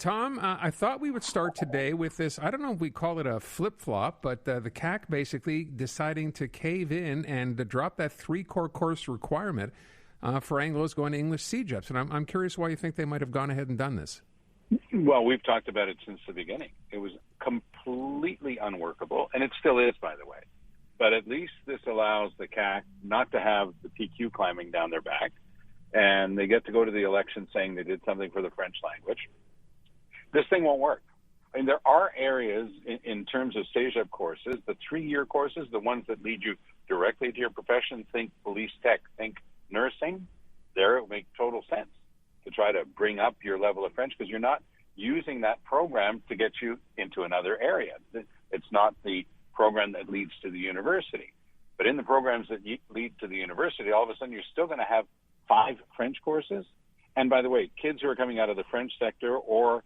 Tom, I thought we would start today with this. I don't know if we call it a flip-flop, but the CAC basically deciding to cave in and drop that 3-core course requirement for Anglos going to English CEGEPs. And I'm curious why you think they might have gone ahead and done this. Well, we've talked about it since the beginning. It was completely unworkable, and it still is, by the way. But at least this allows the CAC not to have the PQ climbing down their back, and they get to go to the election saying they did something for the French language. This thing won't work. I mean, there are areas in terms of CEGEP courses, the 3-year courses, the ones that lead you directly to your profession, think police tech, think nursing, there it would make total sense to try to bring up your level of French because you're not using that program to get you into another area. It's not the program that leads to the university. But in the programs that lead to the university, all of a sudden you're still going to have 5 French courses. And by the way, kids who are coming out of the French sector or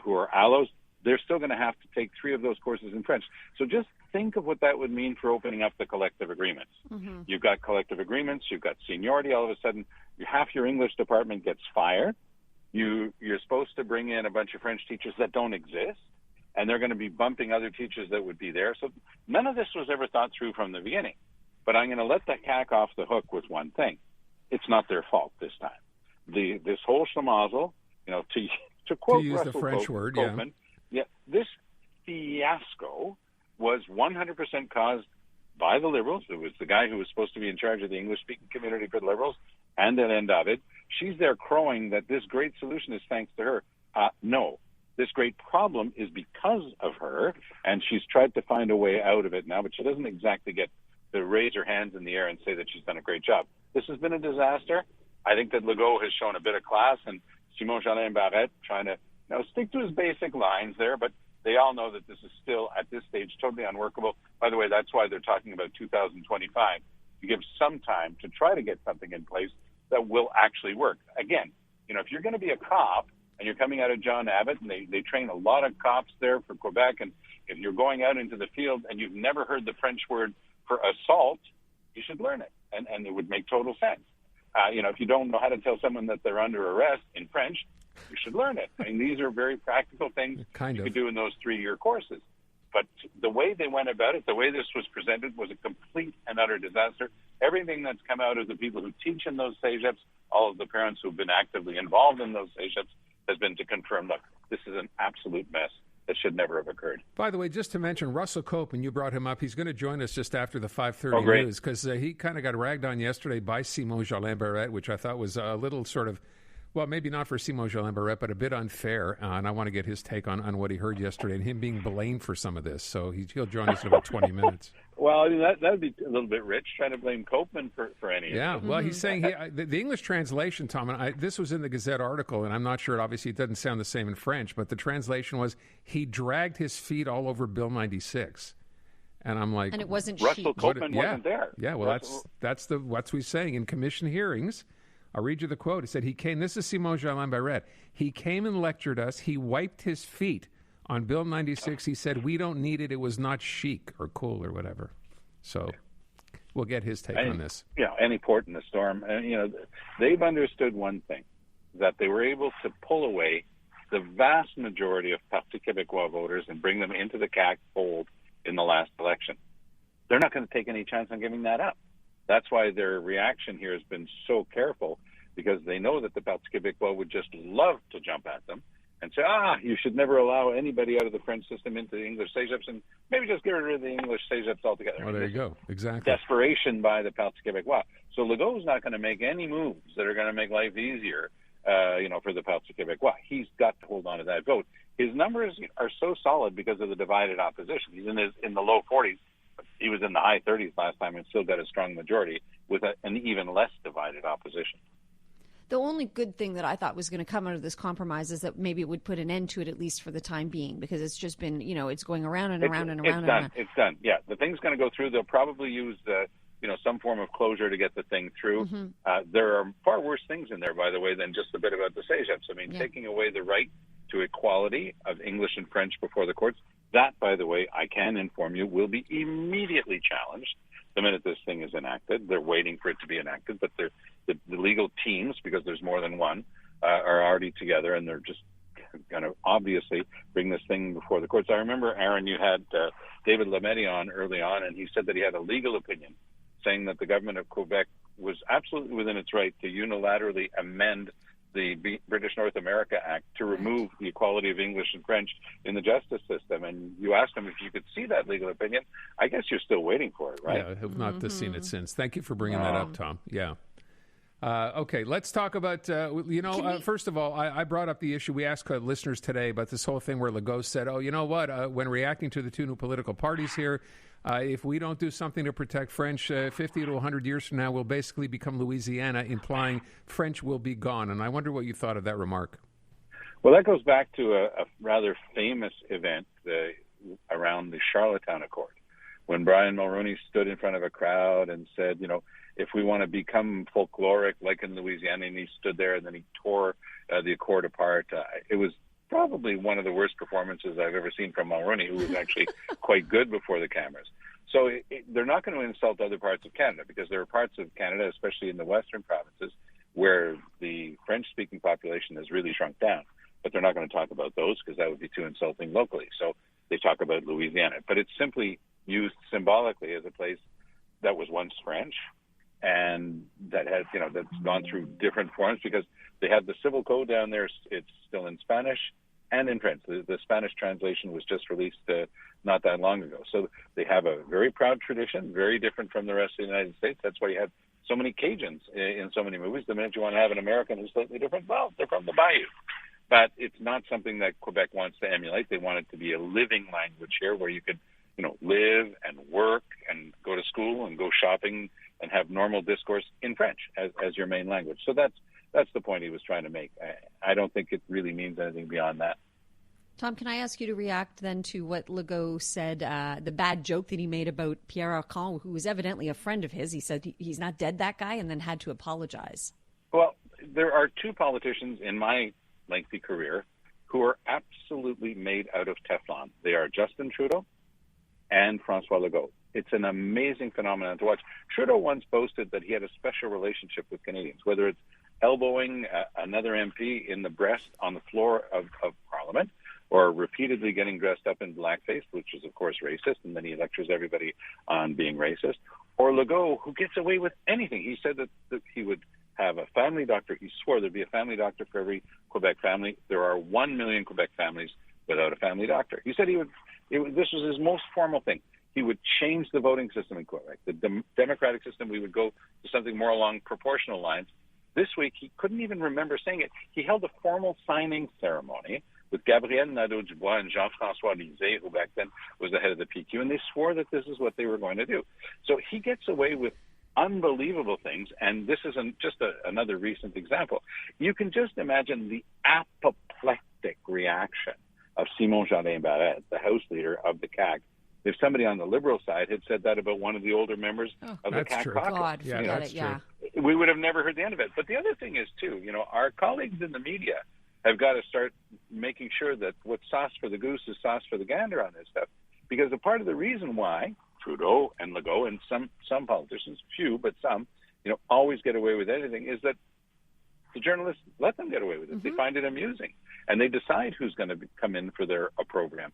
who are ALOs, they're still going to have to take 3 of those courses in French. So just think of what that would mean for opening up the collective agreements. Mm-hmm. You've got collective agreements, you've got seniority. All of a sudden, half your English department gets fired. You're supposed to bring in a bunch of French teachers that don't exist, and they're going to be bumping other teachers that would be there. So none of this was ever thought through from the beginning. But I'm going to let the CAC off the hook with one thing. It's not their fault this time. This whole schlemazel, to quote use Russell the French word, Copeman, this fiasco was 100% caused by the Liberals. It was the guy who was supposed to be in charge of the English-speaking community for the Liberals, and then David. She's there crowing that this great solution is thanks to her. No, this great problem is because of her, and she's tried to find a way out of it now, but she doesn't exactly get to raise her hands in the air and say that she's done a great job. This has been a disaster. I think that Legault has shown a bit of class, and Jolin Barrette trying to stick to his basic lines there, but they all know that this is still, at this stage, totally unworkable. By the way, that's why they're talking about 2025, to give some time to try to get something in place that will actually work. Again, if you're going to be a cop and you're coming out of John Abbott, and they train a lot of cops there for Quebec, and if you're going out into the field and you've never heard the French word for assault, you should learn it, and it would make total sense. If you don't know how to tell someone that they're under arrest in French, you should learn it. I mean, these are very practical things you could do in those 3-year courses. But the way they went about it, the way this was presented, was a complete and utter disaster. Everything that's come out of the people who teach in those CEGEPs, all of the parents who've been actively involved in those CEGEPs, has been to confirm, look, this is an absolute mess that should never have occurred. By the way, just to mention, Russell Cope, and you brought him up, he's going to join us just after the 5:30 news, because he kind of got ragged on yesterday by Jolin Barrette, which I thought was a little sort of, well, maybe not for Jolin Barrette, but a bit unfair. And I want to get his take on what he heard yesterday and him being blamed for some of this. So he'll join us in about 20 minutes. Well, I mean, that would be a little bit rich, trying to blame Copeman for any of it. Yeah, well, he's saying the English translation, Tom, and this was in the Gazette article, and I'm not sure, obviously, it doesn't sound the same in French, but the translation was, he dragged his feet all over Bill 96. And I'm like... And it wasn't Russell Copeman wasn't there. Yeah, well, that's what we're saying. In commission hearings, I'll read you the quote. It said, this is Jolin Barrette. He came and lectured us. He wiped his feet. On Bill 96, he said, we don't need it. It was not chic or cool or whatever. So we'll get his take on this. Any port in the storm. And, they've understood one thing, that they were able to pull away the vast majority of Parti Québécois voters and bring them into the CAC fold in the last election. They're not going to take any chance on giving that up. That's why their reaction here has been so careful, because they know that the Parti Québécois would just love to jump at them and say, you should never allow anybody out of the French system into the English CEGEPs, and maybe just get rid of the English CEGEPs altogether. Oh, there you go. Exactly. Desperation by the Parti Québécois. So Legault's not going to make any moves that are going to make life easier, for the Parti Québécois. He's got to hold on to that vote. His numbers are so solid because of the divided opposition. He's in the low 40s. He was in the high 30s last time and still got a strong majority with an even less divided opposition. The only good thing that I thought was going to come out of this compromise is that maybe it would put an end to it, at least for the time being, because it's just been, it's going around and around and around. It's done. Yeah, the thing's going to go through. They'll probably use some form of closure to get the thing through. Mm-hmm. There are far worse things in there, by the way, than just a bit about the CEGEPs. I mean, taking away the right to equality of English and French before the courts, that, by the way, I can inform you, will be immediately challenged the minute this thing is enacted. They're waiting for it to be enacted, but the legal teams, because there's more than one, are already together, and they're just going to obviously bring this thing before the courts. I remember, Aaron, you had David Lametti on early on, and he said that he had a legal opinion saying that the government of Quebec was absolutely within its right to unilaterally amend the British North America Act to remove the equality of English and French in the justice system. And you asked him if you could see that legal opinion. I guess you're still waiting for it, right? Yeah, I have not seen it since. Thank you for bringing that up, Tom. Yeah. Okay, let's talk about, first of all, I brought up the issue. We asked listeners today about this whole thing where Legault said, oh, you know what, when reacting to the two new political parties here, if we don't do something to protect French, 50 to 100 years from now, we'll basically become Louisiana, implying French will be gone. And I wonder what you thought of that remark. Well, that goes back to a rather famous event around the Charlottetown Accord, when Brian Mulroney stood in front of a crowd and said, if we want to become folkloric like in Louisiana, and he stood there and then he tore the Accord apart. It was probably one of the worst performances I've ever seen from Mulroney, who was actually quite good before the cameras. So they're not going to insult other parts of Canada, because there are parts of Canada, especially in the western provinces, where the French-speaking population has really shrunk down. But they're not going to talk about those because that would be too insulting locally. So they talk about Louisiana. But it's simply used symbolically as a place that was once French, and that has, that's gone through different forms, because they had the civil code down there. It's still in Spanish and in French. The Spanish translation was just released not that long ago. So they have a very proud tradition, very different from the rest of the United States. That's why you have so many Cajuns in so many movies. The minute you want to have an American who's slightly different, well, they're from the Bayou. But it's not something that Quebec wants to emulate. They want it to be a living language here, where you could, live and work and go to school and go shopping and have normal discourse in French as your main language. So that's the point he was trying to make. I don't think it really means anything beyond that. Tom, can I ask you to react then to what Legault said, the bad joke that he made about Pierre Arcan, who was evidently a friend of his? He said he's not dead, that guy, and then had to apologize. Well, there are two politicians in my lengthy career who are absolutely made out of Teflon. They are Justin Trudeau and François Legault. It's an amazing phenomenon to watch. Trudeau once boasted that he had a special relationship with Canadians, whether it's elbowing another MP in the breast on the floor of Parliament, or repeatedly getting dressed up in blackface, which is, of course, racist, and then he lectures everybody on being racist, or Legault, who gets away with anything. He said that he would have a family doctor. He swore there'd be a family doctor for every Quebec family. There are 1 million Quebec families without a family doctor. He said this was his most formal thing. He would change the voting system in Quebec. The democratic system, we would go to something more along proportional lines. This week, he couldn't even remember saying it. He held a formal signing ceremony with Gabriel Nadeau-Dubois and Jean-François Lisée, who back then was the head of the PQ, and they swore that this is what they were going to do. So he gets away with unbelievable things, and this isn't just another recent example. You can just imagine the apoplectic reaction of Simon Jolin Barrette, the House leader of the CAQ, if somebody on the Liberal side had said that about one of the older members of the CAQ caucus. God, forget it, yeah. We would have never heard the end of it. But the other thing is, too, our colleagues in the media have got to start making sure that what's sauce for the goose is sauce for the gander on this stuff. Because a part of the reason why Trudeau and Legault and some politicians, few, but some, always get away with anything is that the journalists let them get away with it. Mm-hmm. They find it amusing. And they decide who's going to come in for their program.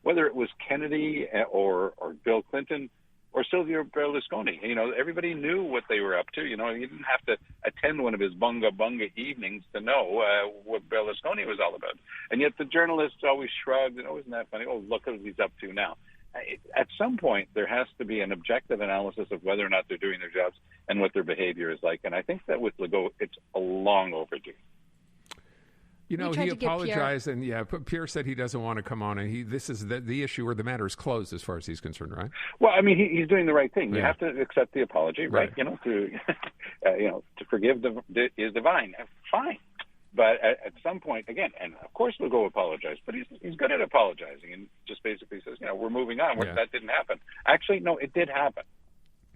Whether it was Kennedy or Bill Clinton or Silvio Berlusconi, everybody knew what they were up to. You didn't have to attend one of his bunga evenings to know what Berlusconi was all about. And yet the journalists always shrugged, and, isn't that funny? Oh, look what he's up to now. At some point, there has to be an objective analysis of whether or not they're doing their jobs and what their behavior is like. And I think that with Legault, it's long overdue. He apologized, and Pierre said he doesn't want to come on, and this is the issue where the matter is closed as far as he's concerned, right? Well, I mean, he's doing the right thing. You have to accept the apology, right? To forgive is divine. Fine, but at some point, again, and of course we'll go apologize, but he's good at apologizing, and just basically says, we're moving on. That didn't happen. Actually, no, it did happen,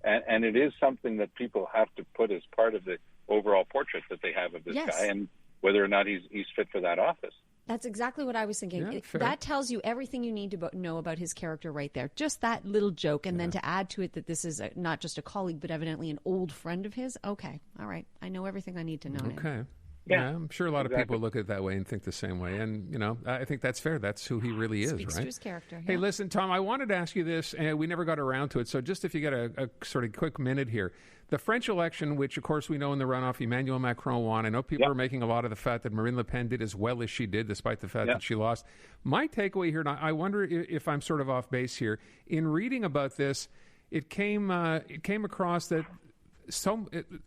and it is something that people have to put as part of the overall portrait that they have of this guy, and whether or not he's fit for that office. That's exactly what I was thinking. Yeah, that tells you everything you need to know about his character right there. Just that little joke, and then to add to it that this is not just a colleague, but evidently an old friend of his. Okay, all right. I know everything I need to know now. Okay. Yeah, I'm sure a lot of people look at it that way and think the same way. And, you know, I think that's fair. That's who he really is, Speaks right? to his character. Hey, listen, Tom, I wanted to ask you this, and we never got around to it. So just if you get a sort of quick minute here. The French election, which, of course, we know in the runoff, Emmanuel Macron won. I know people are making a lot of the fact that Marine Le Pen did as well as she did, despite the fact that she lost. My takeaway here, and I wonder if I'm sort of off base here, in reading about this, it came across that,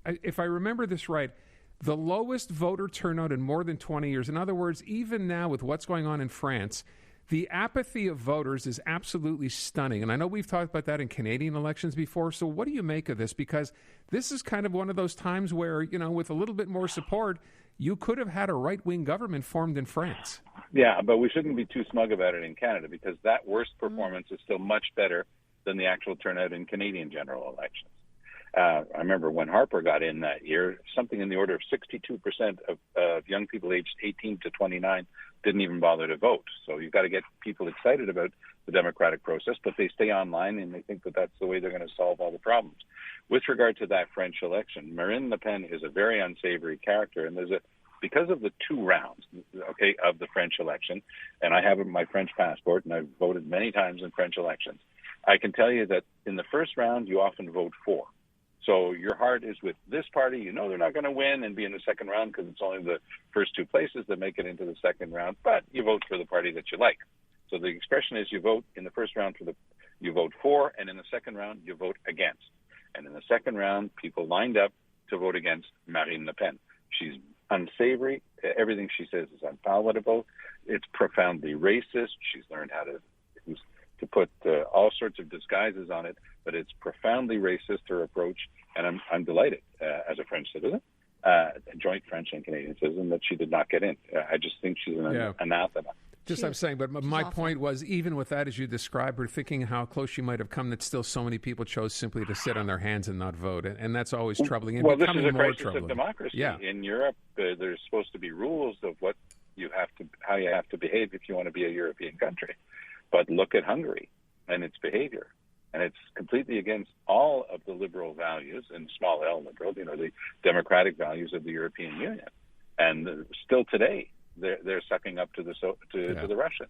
if I remember this right, the lowest voter turnout in more than 20 years. In other words, even now with what's going on in France, the apathy of voters is absolutely stunning. And I know we've talked about that in Canadian elections before. So what do you make of this? Because this is kind of one of those times where, you know, with a little bit more support, you could have had a right-wing government formed in France. Yeah, but we shouldn't be too smug about it in Canada, because that worst performance is still much better than the actual turnout in Canadian general elections. I remember when Harper got in that year, something in the order of 62% of young people aged 18 to 29 didn't even bother to vote. So you've got to get people excited about the democratic process, but they stay online and they think that that's the way they're going to solve all the problems. With regard to that French election, Marine Le Pen is a very unsavory character, and because of the two rounds, of the French election, and I have my French passport, and I've voted many times in French elections, I can tell you that in the first round, you often vote for. So your heart is with this party. You know they're not going to win and be in the second round because it's only the first two places that make it into the second round, but you vote for the party that you like. So the expression is you vote in the first round you vote for, and in the second round, you vote against. And in the second round, people lined up to vote against Marine Le Pen. She's unsavory. Everything she says is unpalatable. It's profoundly racist. She's learned how to put all sorts of disguises on it, but it's profoundly racist, her approach, and I'm delighted as a French citizen, a joint French and Canadian citizen, that she did not get in. I just think she's an anathema. I'm saying, but my point was, even with that, as you described her, thinking how close she might have come, that still so many people chose simply to sit on their hands and not vote, and that's always troubling. And well, this is a more crisis of democracy. Yeah. In Europe, there's supposed to be rules of how you have to behave if you want to be a European country. But look at Hungary and its behavior. And it's completely against all of the liberal values, and small L liberal, the democratic values of the European Union. And still today, they're sucking up to the Russians.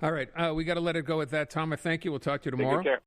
All right. We got to let it go at that, Tom. I thank you. We'll talk to you tomorrow. Take good care.